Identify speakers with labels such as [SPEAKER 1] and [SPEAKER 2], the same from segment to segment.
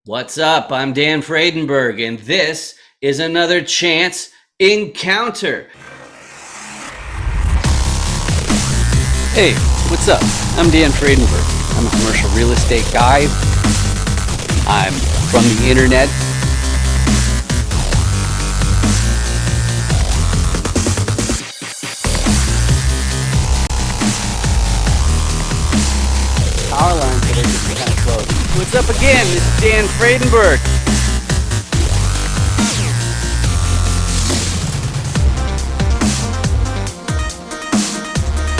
[SPEAKER 1] What's up? I'm Dan Fredenberg, and this is another chance encounter. Hey, what's up? I'm Dan Fredenberg. I'm a commercial real estate guy. I'm from the internet. Power lines that are just kind of close. What's up again? This is Dan Fredenberg.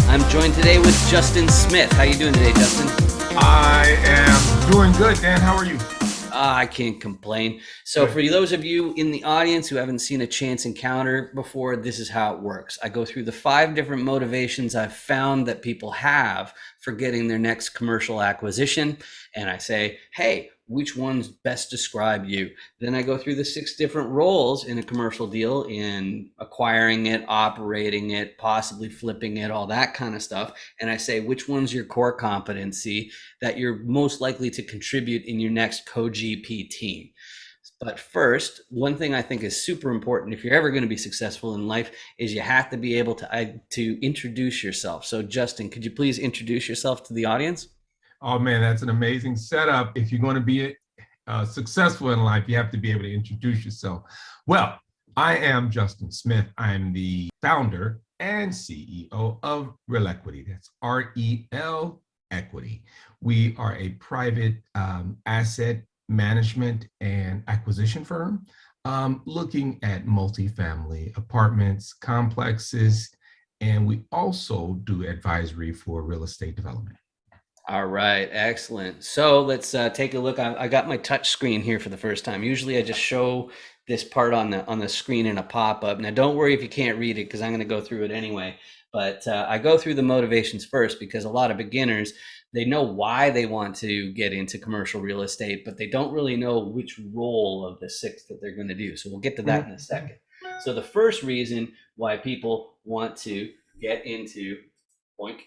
[SPEAKER 1] I'm joined today with Justin Smith. How you doing today, Justin?
[SPEAKER 2] I am doing good, Dan. How are you?
[SPEAKER 1] I can't complain. So for those of you in the audience who haven't seen a chance encounter before, this is how it works. I go through the 5 different motivations I've found that people have for getting their next commercial acquisition. And I say, hey, which ones best describe you? Then I go through the 6 different roles in a commercial deal in acquiring it, operating it, possibly flipping it, all that kind of stuff. And I say, which one's your core competency that you're most likely to contribute in your next co-GP team? But first, one thing I think is super important if you're ever going to be successful in life is you have to be able to introduce yourself. So Justin, could you please introduce yourself to the audience?
[SPEAKER 2] Oh, man, that's an amazing setup. If you're going to be successful in life, you have to be able to introduce yourself. Well, I am Justin Smith. I'm the founder and CEO of Real Equity. That's REL Equity. We are a private asset management and acquisition firm looking at multifamily apartments, complexes, and we also do advisory for real estate development.
[SPEAKER 1] All right, excellent. So let's take a look. I got my touch screen here for the first time. Usually I just show this part on the screen in a pop-up. Now don't worry if you can't read it because I'm going to go through it anyway. But I go through the motivations first because a lot of beginners, they know why they want to get into commercial real estate, but they don't really know which role of the 6 that they're going to do. So we'll get to that in a second. So the first reason why people want to get into Boink.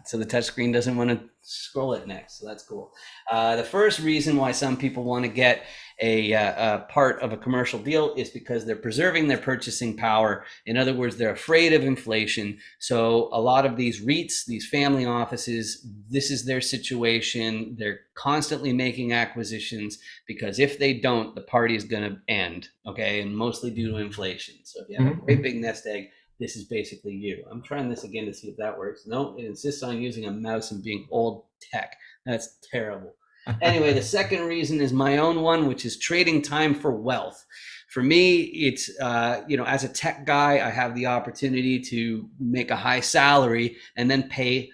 [SPEAKER 1] So the touchscreen doesn't want to scroll it next. So that's cool. The first reason why some people want to get a part of a commercial deal is because they're preserving their purchasing power. In other words, they're afraid of inflation. So a lot of these REITs, these family offices, this is their situation. They're constantly making acquisitions because if they don't, the party is going to end. Okay. And mostly due to inflation. So if you have a great big nest egg, this is basically you. I'm trying this again to see if that works. No, it insists on using a mouse and being old tech. That's terrible. Anyway, the second reason is my own one, which is trading time for wealth. For me, it's, as a tech guy, I have the opportunity to make a high salary and then pay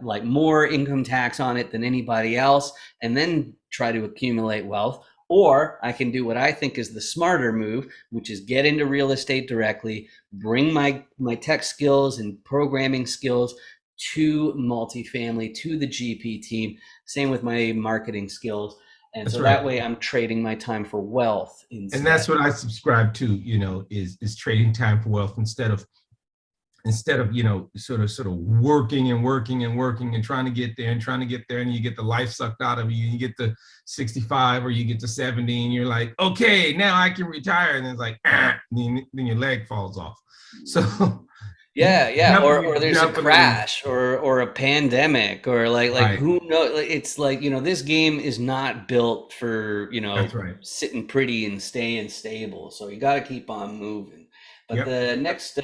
[SPEAKER 1] like more income tax on it than anybody else, and then try to accumulate wealth. Or I can do what I think is the smarter move, which is get into real estate directly, bring my tech skills and programming skills to multifamily, to the GP team. Same with my marketing skills. And that's so right. That way I'm trading my time for wealth instead.
[SPEAKER 2] And that's what I subscribe to, is trading time for wealth instead of sort of working and trying to get there and you get the life sucked out of you. You get to 65 or you get to 70 and you're like, okay, now I can retire. And it's like, then your leg falls off. So
[SPEAKER 1] yeah. Or there's a crash or a pandemic or like right. Who knows? It's like, this game is not built for,
[SPEAKER 2] That's right.
[SPEAKER 1] sitting pretty and staying stable. So you got to keep on moving. But the next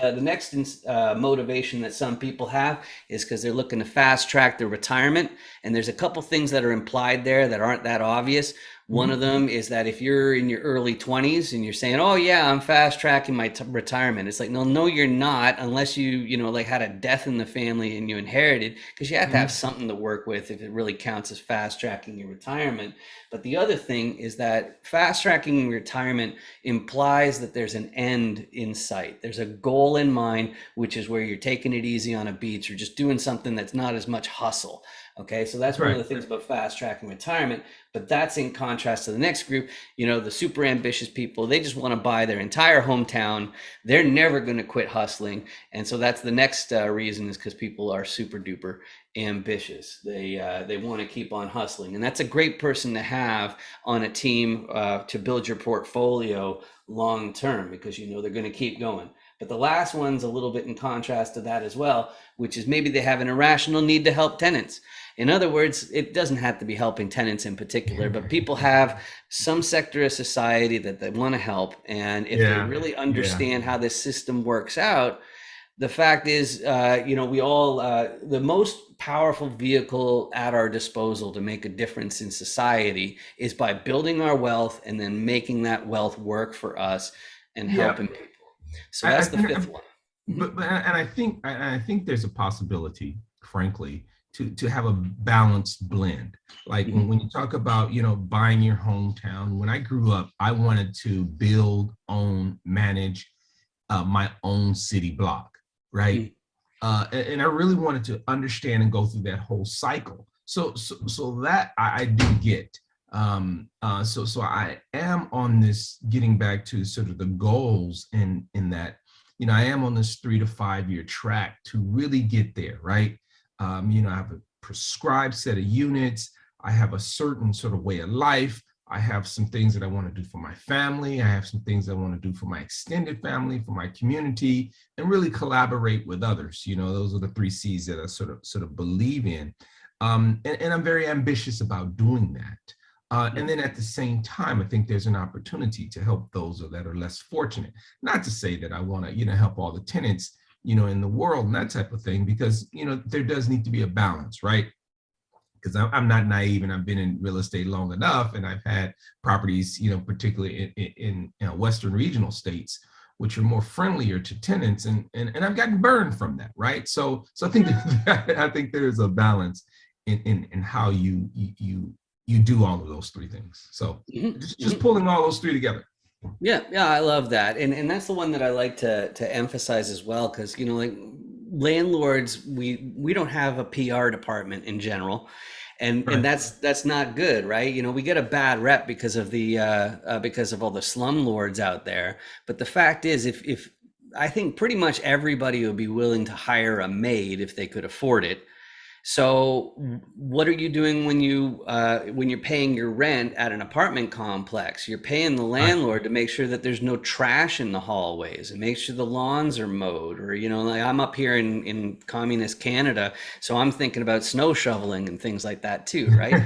[SPEAKER 1] motivation that some people have is because they're looking to fast track their retirement. And there's a couple things that are implied there that aren't that obvious. One of them is that if you're in your early 20s and you're saying, oh yeah, I'm fast tracking my retirement. It's like, no, you're not, unless you had a death in the family and you inherited, because you have to have something to work with if it really counts as fast tracking your retirement. But the other thing is that fast tracking retirement implies that there's an end in sight. There's a goal in mind, which is where you're taking it easy on a beach or just doing something that's not as much hustle. Okay, so that's
[SPEAKER 2] That's
[SPEAKER 1] one of
[SPEAKER 2] right.
[SPEAKER 1] the things about fast tracking retirement. But that's in contrast to the next group. You know, the super ambitious people, they just want to buy their entire hometown. They're never going to quit hustling. And so that's the next reason, is because people are super duper ambitious. They want to keep on hustling. And that's a great person to have on a team to build your portfolio long term, because you know they're going to keep going. But the last one's a little bit in contrast to that as well, which is maybe they have an irrational need to help tenants. In other words, it doesn't have to be helping tenants in particular, but people have some sector of society that they want to help. And if they
[SPEAKER 2] Yeah.
[SPEAKER 1] really
[SPEAKER 2] Yeah.
[SPEAKER 1] understand how this system works out, the fact is, we all, the most powerful vehicle at our disposal to make a difference in society is by building our wealth and then making that wealth work for us and
[SPEAKER 2] Yeah.
[SPEAKER 1] helping people. So
[SPEAKER 2] I
[SPEAKER 1] that's the
[SPEAKER 2] think,
[SPEAKER 1] fifth one. Mhm.
[SPEAKER 2] but and I think there's a possibility, frankly, to have a balanced blend. Like when,
[SPEAKER 1] Mhm.
[SPEAKER 2] when you talk about, buying your hometown. When I grew up, I wanted to build, own, manage my own city block, right?
[SPEAKER 1] Mhm.
[SPEAKER 2] And I really wanted to understand and go through that whole cycle. So that I do get. So I am on this, getting back to sort of the goals in that, I am on this 3 to 5 year track to really get there, right? I have a prescribed set of units. I have a certain sort of way of life. I have some things that I want to do for my family. I have some things I want to do for my extended family, for my community, and really collaborate with others. Those are the 3 C's that I sort of believe in. And I'm very ambitious about doing that. And then at the same time, I think there's an opportunity to help those that are less fortunate. Not to say that I want to, help all the tenants, in the world and that type of thing, because, there does need to be a balance, right? Because I'm not naive, and I've been in real estate long enough, and I've had properties, particularly in Western regional states, which are more friendlier to tenants, and I've gotten burned from that, right? So I think I think there's a balance in how you do all of those 3 things. So
[SPEAKER 1] Mhm.
[SPEAKER 2] just
[SPEAKER 1] Mhm.
[SPEAKER 2] pulling all those 3 together.
[SPEAKER 1] Yeah, I love that, and that's the one that I like to emphasize as well, because like landlords, we don't have a PR department in general, and
[SPEAKER 2] Right.
[SPEAKER 1] that's not good, right? We get a bad rep because of the because of all the slumlords out there, but the fact is, if I think pretty much everybody would be willing to hire a maid if they could afford it. So what are you doing when you're paying your rent at an apartment complex? You're paying the
[SPEAKER 2] Right.
[SPEAKER 1] landlord to make sure that there's no trash in the hallways and make sure the lawns are mowed. Or like I'm up here in communist Canada, so I'm thinking about snow shoveling and things like that too, right?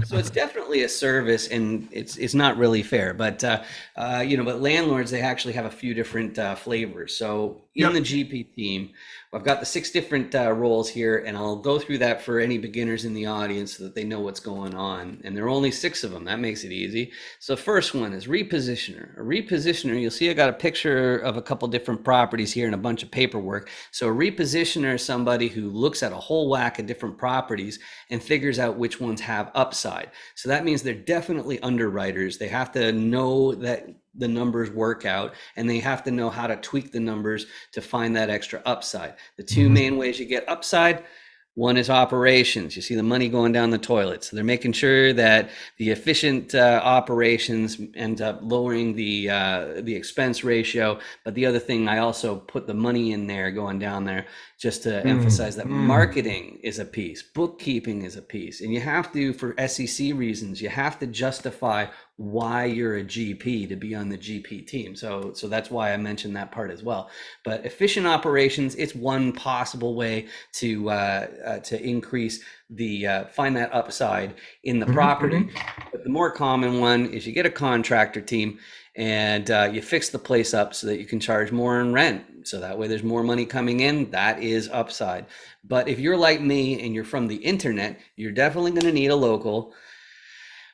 [SPEAKER 1] So it's definitely a service, and it's not really fair. But landlords, they actually have a few different flavors. So in the
[SPEAKER 2] Yep.
[SPEAKER 1] GP team, I've got the 6 different roles here, and I'll go through that for any beginners in the audience so that they know what's going on. And there are only 6 of them. That makes it easy. So the first one is repositioner. A repositioner, you'll see I got a picture of a couple different properties here and a bunch of paperwork. So a repositioner is somebody who looks at a whole whack of different properties and figures out which ones have upside. So that means they're definitely underwriters. They have to know that the numbers work out, and they have to know how to tweak the numbers to find that extra upside. The two
[SPEAKER 2] Mhm.
[SPEAKER 1] main ways you get upside: one is operations. You see the money going down the toilet. So they're making sure that the efficient operations end up lowering the expense ratio. But the other thing, I also put the money in there going down there just to emphasize that
[SPEAKER 2] Mm.
[SPEAKER 1] marketing is a piece, bookkeeping is a piece. And you have to, for SEC reasons, you have to justify why you're a GP to be on the GP team. So that's why I mentioned that part as well. But efficient operations, it's one possible way to increase the find that upside in the
[SPEAKER 2] Mhm.
[SPEAKER 1] property.
[SPEAKER 2] Mhm.
[SPEAKER 1] But the more common one is you get a contractor team, and you fix the place up so that you can charge more in rent. So that way there's more money coming in. That is upside. But if you're like me and you're from the internet, you're definitely going to need a local.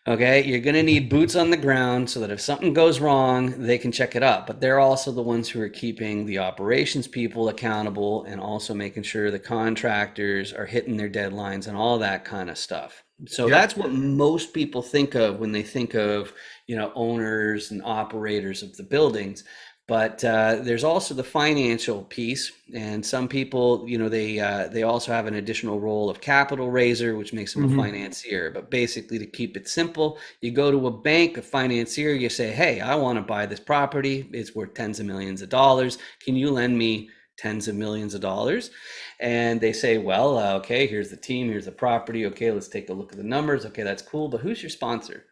[SPEAKER 1] Okay, you're going to need boots on the ground so that if something goes wrong, they can check it up. But they're also the ones who are keeping the operations people accountable and also making sure the contractors are hitting their deadlines and all that kind of stuff. So
[SPEAKER 2] Yep.
[SPEAKER 1] that's what most people think of when they think of, owners and operators of the buildings. But there's also the financial piece, and some people, they also have an additional role of capital raiser, which makes them a
[SPEAKER 2] Mhm.
[SPEAKER 1] financier. But basically, to keep it simple, you go to a bank, a financier, you say, "Hey, I want to buy this property. It's worth tens of millions of dollars. Can you lend me tens of millions of dollars?" And they say, "Well, okay, here's the team, here's the property. Okay, let's take a look at the numbers. Okay, that's cool, but who's your sponsor?"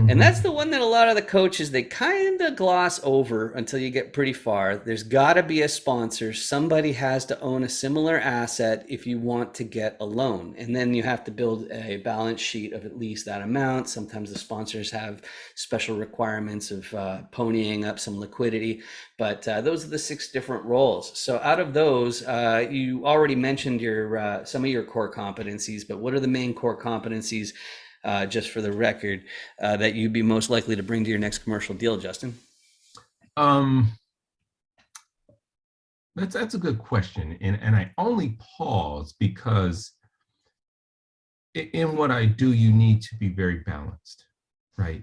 [SPEAKER 1] And that's
[SPEAKER 2] Mhm.
[SPEAKER 1] the one that a lot of the coaches, they kind of gloss over until you get pretty far. There's got to be a sponsor. Somebody has to own a similar asset if you want to get a loan. And then you have to build a balance sheet of at least that amount. Sometimes the sponsors have special requirements of ponying up some liquidity. But those are the 6 different roles. So out of those, you already mentioned your some of your core competencies, but what are the main core competencies, just for the record, that you'd be most likely to bring to your next commercial deal, Justin?
[SPEAKER 2] Um, that's a good question, and I only pause because in what I do, you need to be very balanced, right?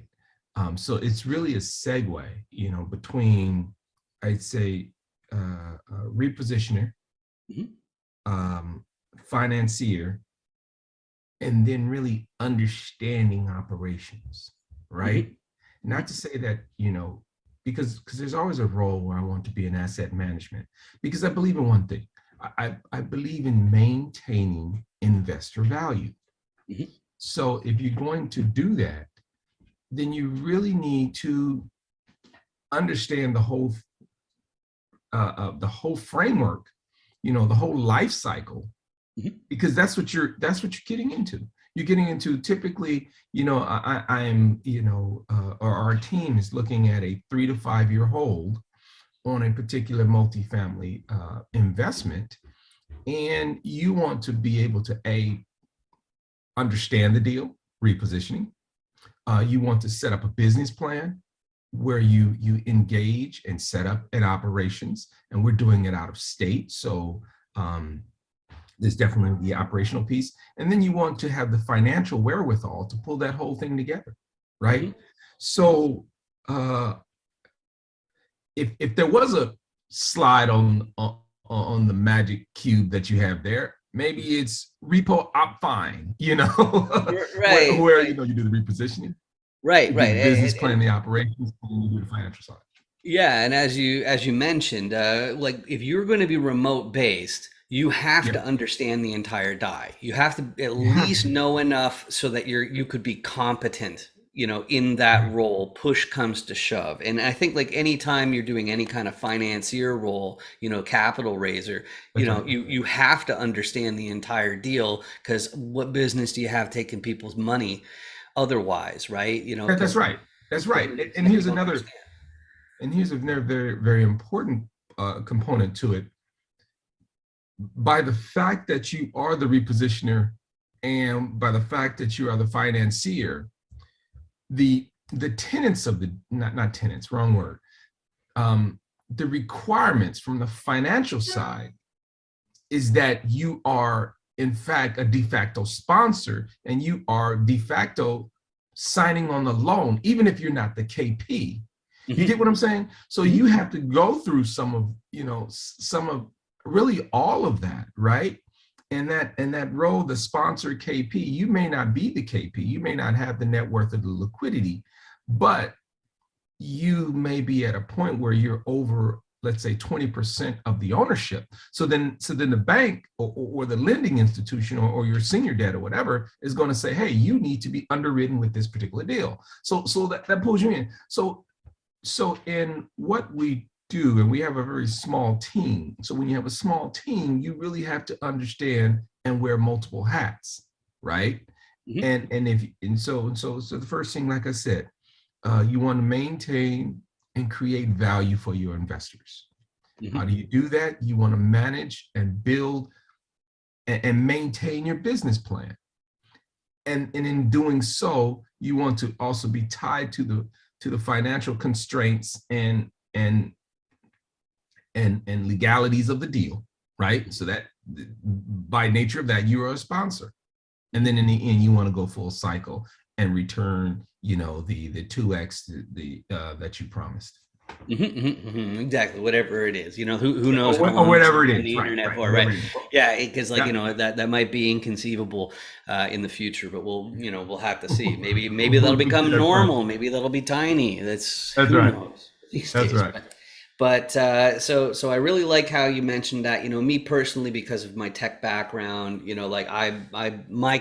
[SPEAKER 2] So it's really a segue, between, I'd say, repositioner,
[SPEAKER 1] Mhm.
[SPEAKER 2] um, financier, and then really understanding operations, right?
[SPEAKER 1] Mhm.
[SPEAKER 2] Not to
[SPEAKER 1] Mhm.
[SPEAKER 2] say that, because there's always a role where I want to be in asset management, because I believe in one thing. I believe in maintaining investor value.
[SPEAKER 1] Mhm.
[SPEAKER 2] So if you're going to do that, then you really need to understand the whole framework, the whole life cycle,
[SPEAKER 1] Mhm.
[SPEAKER 2] because that's what you're getting into. You're getting into, typically, I'm, or our team is looking at a 3 to 5 year hold on a particular multifamily investment, and you want to be able to understand the deal, repositioning. You want to set up a business plan where you engage and set up an operations, and we're doing it out of state. So um, there's definitely the operational piece, and then you want to have the financial wherewithal to pull that whole thing together, right?
[SPEAKER 1] Mhm.
[SPEAKER 2] So uh, if there was a slide on the magic cube that you have there, maybe it's repo op fine, where,
[SPEAKER 1] Right,
[SPEAKER 2] where
[SPEAKER 1] right,
[SPEAKER 2] you do the repositioning, you
[SPEAKER 1] right,
[SPEAKER 2] do
[SPEAKER 1] right.
[SPEAKER 2] the business plan, the operations, and you do the financial side.
[SPEAKER 1] Yeah, and as you mentioned, like if you're going to be remote based, you have to
[SPEAKER 2] Yep,
[SPEAKER 1] understand the entire die. You have to at
[SPEAKER 2] you have
[SPEAKER 1] least
[SPEAKER 2] to.
[SPEAKER 1] know enough so that you could be competent, in that
[SPEAKER 2] Right.
[SPEAKER 1] role. Push comes to shove, and I think like anytime you're doing any kind of financier role, capital raiser,
[SPEAKER 2] That's right.
[SPEAKER 1] you have to understand the entire deal, because what business do you have taking people's money otherwise, right?
[SPEAKER 2] That's
[SPEAKER 1] Because
[SPEAKER 2] right. That's
[SPEAKER 1] because
[SPEAKER 2] right.
[SPEAKER 1] of the
[SPEAKER 2] And
[SPEAKER 1] stuff you
[SPEAKER 2] here's
[SPEAKER 1] don't
[SPEAKER 2] another,
[SPEAKER 1] understand.
[SPEAKER 2] and here's a very, very, very important component to it. By the fact that you are the repositioner, and by the fact that you are the financier, the tenants of the, not tenants, wrong word, um, the requirements from the financial side is that you are in fact a de facto sponsor, and you are de facto signing on the loan, even if you're not the KP. You get
[SPEAKER 1] Mhm.
[SPEAKER 2] what I'm saying? So you
[SPEAKER 1] Mhm.
[SPEAKER 2] have to go through some of really all of that, right? And that role, the sponsor KP, you may not be the KP, you may not have the net worth or the liquidity, but you may be at a point where you're over, let's say, 20% of the ownership. So then the bank, or the lending institution, or your senior debt or whatever, is going to say, hey, you need to be underwritten with this particular deal. So that pulls you in. So in what we do, and we have a very small team. So when you have a small team, you really have to understand and wear multiple hats, right?
[SPEAKER 1] Mhm.
[SPEAKER 2] And the first thing, like I said, you want to maintain and create value for your investors. How
[SPEAKER 1] Mhm.
[SPEAKER 2] do you do that? You want to manage and build and maintain your business plan. And in doing so, you want to also be tied to the financial constraints and legalities of the deal, right? So that by nature of that, you are a sponsor. And then in the end, you want to go full cycle and return, the 2x that you promised.
[SPEAKER 1] Exactly, whatever it is, who knows how
[SPEAKER 2] Or
[SPEAKER 1] long this
[SPEAKER 2] whatever
[SPEAKER 1] will
[SPEAKER 2] it
[SPEAKER 1] be on
[SPEAKER 2] is.
[SPEAKER 1] the
[SPEAKER 2] Right,
[SPEAKER 1] internet
[SPEAKER 2] right,
[SPEAKER 1] for,
[SPEAKER 2] whatever
[SPEAKER 1] right?
[SPEAKER 2] it is.
[SPEAKER 1] Yeah, because like,
[SPEAKER 2] Yeah.
[SPEAKER 1] that might be inconceivable in the future, but we'll have to see. Maybe that'll become
[SPEAKER 2] That's right.
[SPEAKER 1] normal. Maybe that'll be tiny. That's
[SPEAKER 2] That's
[SPEAKER 1] who
[SPEAKER 2] right.
[SPEAKER 1] knows these
[SPEAKER 2] That's
[SPEAKER 1] days.
[SPEAKER 2] right.
[SPEAKER 1] But I really like how you mentioned that. Me personally, because of my tech background, like my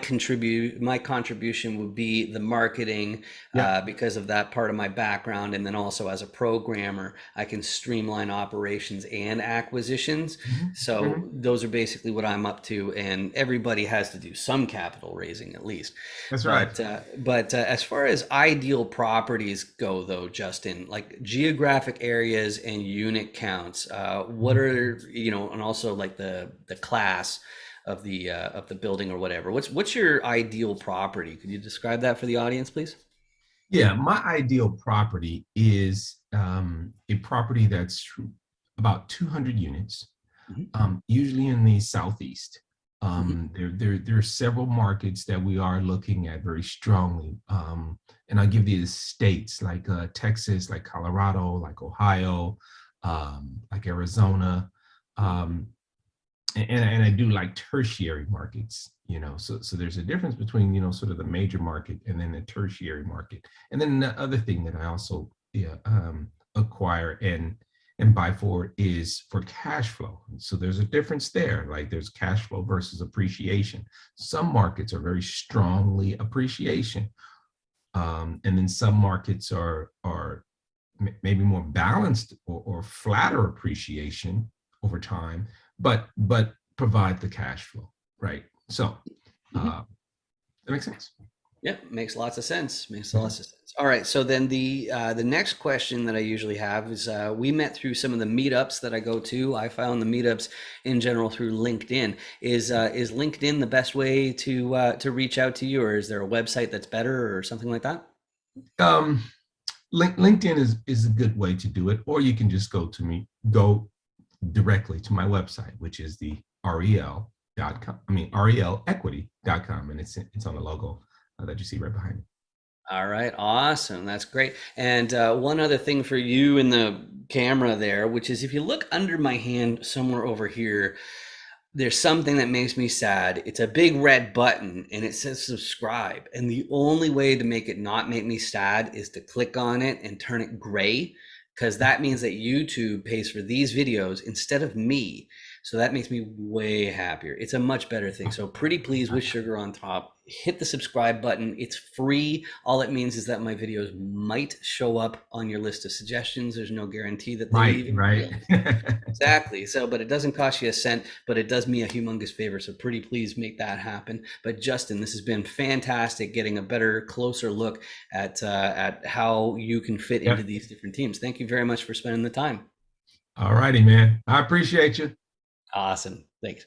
[SPEAKER 1] contribution would be the marketing,
[SPEAKER 2] Yeah.
[SPEAKER 1] because of that part of my background, and then also as a programmer, I can streamline operations and acquisitions.
[SPEAKER 2] Mhm.
[SPEAKER 1] So
[SPEAKER 2] Mhm.
[SPEAKER 1] those are basically what I'm up to, and everybody has to do some capital raising at least.
[SPEAKER 2] That's right.
[SPEAKER 1] But as far as ideal properties go, though, Justin, like geographic areas and unit counts, what
[SPEAKER 2] Mhm.
[SPEAKER 1] are and also like the class of the building or whatever. What's your ideal property? Could you describe that for the audience, please?
[SPEAKER 2] Yeah, my ideal property is a property that's about 200 units,
[SPEAKER 1] Mhm.
[SPEAKER 2] usually in the southeast.
[SPEAKER 1] Mhm.
[SPEAKER 2] There are several markets that we are looking at very strongly. And I'll give you the states like Texas, like Colorado, like Ohio, like Arizona. Um, and I do like tertiary markets, so there's a difference between, sort of the major market and then the tertiary market. And then the other thing that I also, yeah, acquire and buy for is for cash flow. So there's a difference there. Like there's cash flow versus appreciation. Some markets are very strongly appreciation, and then some markets are maybe more balanced or flatter appreciation over time, but provide the cash flow, right? So
[SPEAKER 1] Mhm.
[SPEAKER 2] that makes sense.
[SPEAKER 1] Yeah, makes lots of sense. Makes
[SPEAKER 2] Mhm.
[SPEAKER 1] lots of sense. All right, so then the next question that I usually have is, we met through some of the meetups that I go to. I found the meetups in general through LinkedIn. Is LinkedIn the best way to reach out to you, or is there a website that's better or something like that?
[SPEAKER 2] Um, LinkedIn is a good way to do it, or you can just go directly to my website, which is the rel.com. I mean relequity.com, and it's on the logo that you see right behind me.
[SPEAKER 1] All right, awesome. That's great. And one other thing for you in the camera there, which is if you look under my hand somewhere over here, there's something that makes me sad. It's a big red button and it says subscribe. And the only way to make it not make me sad is to click on it and turn it gray, because that means that YouTube pays for these videos instead of me. So that makes me way happier. It's a much better thing. So pretty please with sugar on top, hit the subscribe button. It's free. All it means is that my videos might show up on your list of suggestions. There's no guarantee that they
[SPEAKER 2] Right,
[SPEAKER 1] even
[SPEAKER 2] right.
[SPEAKER 1] will. Exactly. So, but it doesn't cost you a cent, but it does me a humongous favor. So, pretty please make that happen. But Justin, this has been fantastic, getting a better, closer look at how you can fit into
[SPEAKER 2] Yep.
[SPEAKER 1] these different teams. Thank you very much for spending the time.
[SPEAKER 2] All righty, man. I appreciate you.
[SPEAKER 1] Awesome. Thanks.